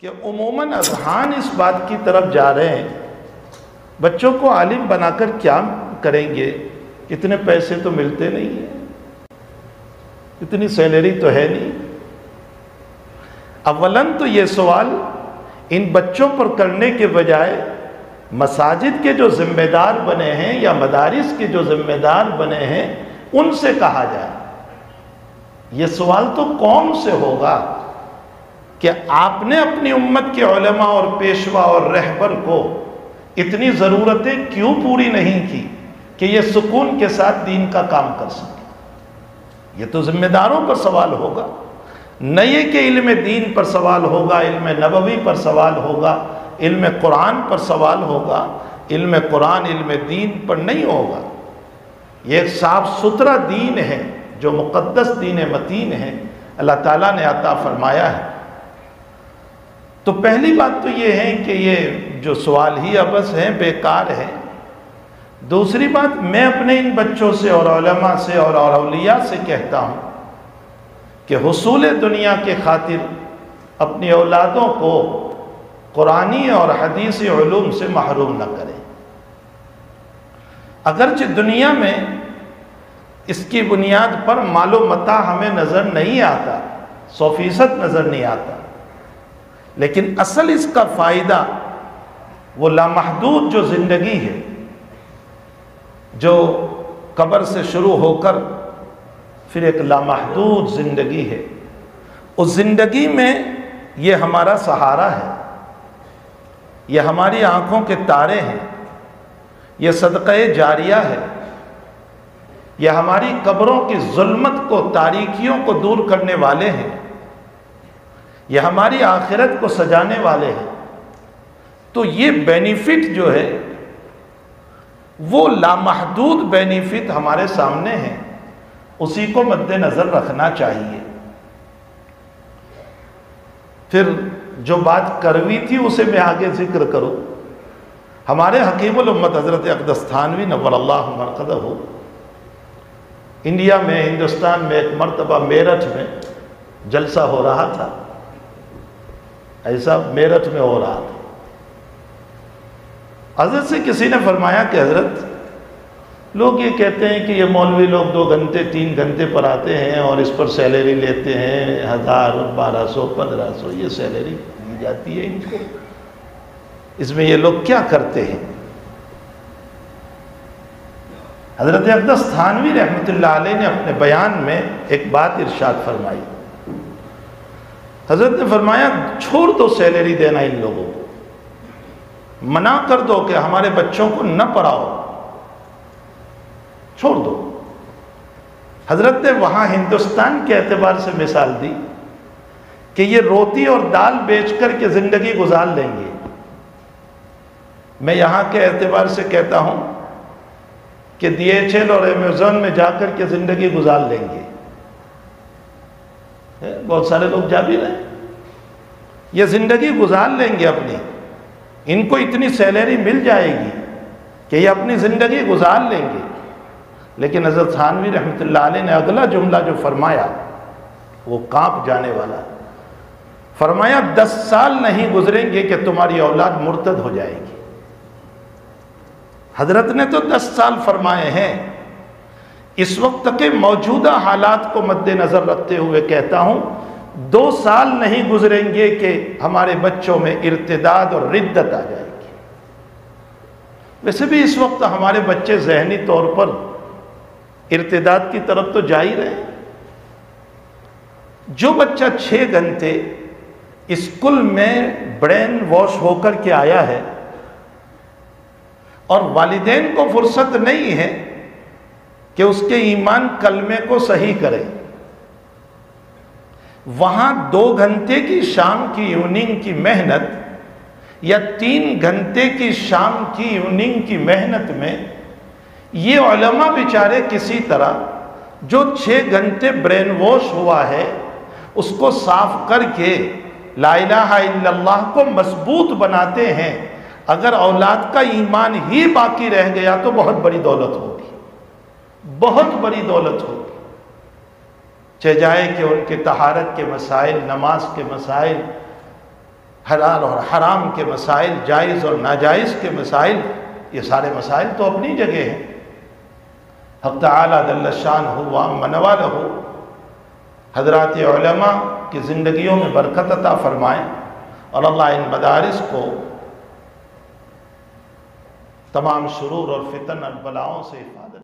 کہ عموماً اذہان اس بات کی طرف جا رہے ہیں بچوں کو عالم بنا کر کیا کریں گے، اتنے پیسے تو ملتے نہیں ہیں، اتنی سیلری تو ہے نہیں۔ اولاً تو یہ سوال ان بچوں پر کرنے کے بجائے مساجد کے جو ذمہ دار بنے ہیں یا مدارس کے جو ذمہ دار بنے ہیں ان سے کہا جائے۔ یہ سوال تو قوم سے ہوگا کہ آپ نے اپنی امت کے علماء اور پیشوا اور رہبر کو اتنی ضرورتیں کیوں پوری نہیں کی کہ یہ سکون کے ساتھ دین کا کام کر سکے۔ یہ تو ذمہ داروں پر سوال ہوگا، نہ یہ کہ علم دین پر سوال ہوگا، علم نبوی پر سوال ہوگا، علم قرآن پر سوال ہوگا۔ علم قرآن علم دین پر نہیں ہوگا۔ یہ ایک صاف ستھرا دین ہے جو مقدس دین متین ہے، اللہ تعالیٰ نے عطا فرمایا ہے۔ تو پہلی بات تو یہ ہے کہ یہ جو سوال ہی عبث ہے، بیکار ہے۔ دوسری بات، میں اپنے ان بچوں سے اور علماء سے اور اولیاء سے کہتا ہوں کہ حصول دنیا کے خاطر اپنی اولادوں کو قرآنی اور حدیثی علوم سے محروم نہ کریں۔ اگرچہ دنیا میں اس کی بنیاد پر مال و متاع ہمیں نظر نہیں آتا، 100% نظر نہیں آتا، لیکن اصل اس کا فائدہ وہ لامحدود جو زندگی ہے، جو قبر سے شروع ہو کر پھر ایک لامحدود زندگی ہے، اس زندگی میں یہ ہمارا سہارا ہے، یہ ہماری آنکھوں کے تارے ہیں، یہ صدقہ جاریہ ہے، یہ ہماری قبروں کی ظلمت کو، تاریکیوں کو دور کرنے والے ہیں، یہ ہماری آخرت کو سجانے والے ہیں۔ تو یہ بینیفٹ جو ہے وہ لامحدود بینیفٹ ہمارے سامنے ہے، اسی کو مد نظر رکھنا چاہیے۔ پھر جو بات کروی تھی اسے میں آگے ذکر کروں۔ ہمارے حکیم الامت حضرت اقدس تھانوی نور اللہ مرقدہ انڈیا میں، ہندوستان میں ایک مرتبہ میرٹھ میں جلسہ ہو رہا تھا، ایسا میرٹھ میں ہو رہا تھا۔ حضرت سے کسی نے فرمایا کہ حضرت، لوگ یہ کہتے ہیں کہ یہ مولوی لوگ 2 گھنٹے 3 گھنٹے پر آتے ہیں اور اس پر سیلری لیتے ہیں 1000 1200 1500، یہ سیلری دی جاتی ہے ان کو، اس میں یہ لوگ کیا کرتے ہیں؟ حضرت اقدس تھانوی رحمۃ اللہ علیہ نے اپنے بیان میں ایک بات ارشاد فرمائی۔ حضرت نے فرمایا چھوڑ دو سیلری دینا ان لوگوں کو، منع کر دو کہ ہمارے بچوں کو نہ پڑھاؤ، چھوڑ دو۔ حضرت نے وہاں ہندوستان کے اعتبار سے مثال دی کہ یہ روٹی اور دال بیچ کر کے زندگی گزار لیں گے۔ میں یہاں کے اعتبار سے کہتا ہوں کہ DHL اور ایمیزون میں جا کر کے زندگی گزار لیں گے۔ بہت سارے لوگ جا بھی رہے ہیں، یہ زندگی گزار لیں گے اپنی، ان کو اتنی سیلری مل جائے گی کہ یہ اپنی زندگی گزار لیں گے۔ لیکن حضرت تھانوی رحمۃ اللہ علیہ نے اگلا جملہ جو فرمایا وہ کانپ جانے والا ہے۔ فرمایا 10 سال نہیں گزریں گے کہ تمہاری اولاد مرتد ہو جائے گی۔ حضرت نے تو 10 سال فرمائے ہیں، اس وقت کے موجودہ حالات کو مد نظر رکھتے ہوئے کہتا ہوں 2 سال نہیں گزریں گے کہ ہمارے بچوں میں ارتداد اور ردت آ جائے گی۔ ویسے بھی اس وقت ہمارے بچے ذہنی طور پر ارتداد کی طرف تو جا ہی رہے ہیں۔ جو بچہ 6 گھنٹے اسکول میں برین واش ہو کر کے آیا ہے اور والدین کو فرصت نہیں ہے کہ اس کے ایمان کلمے کو صحیح کرے، وہاں 2 گھنٹے کی شام کی ایوننگ کی محنت یا 3 گھنٹے کی شام کی ایوننگ کی محنت میں یہ علماء بیچارے کسی طرح جو 6 گھنٹے برین واش ہوا ہے اس کو صاف کر کے لا الہ الا اللہ کو مضبوط بناتے ہیں۔ اگر اولاد کا ایمان ہی باقی رہ گیا تو بہت بڑی دولت ہوگی، بہت بڑی دولت ہوگی۔ چاہے جائے کہ ان کے طہارت کے مسائل، نماز کے مسائل، حلال اور حرام کے مسائل، جائز اور ناجائز کے مسائل، یہ سارے مسائل تو اپنی جگہ ہیں۔ حق تعالیٰ جل شانہ وعم نوالہ حضرات علماء کی زندگیوں میں برکت عطا فرمائیں، اور اللہ ان مدارس کو تمام شرور اور فتن اور بلاؤں سے حفاظت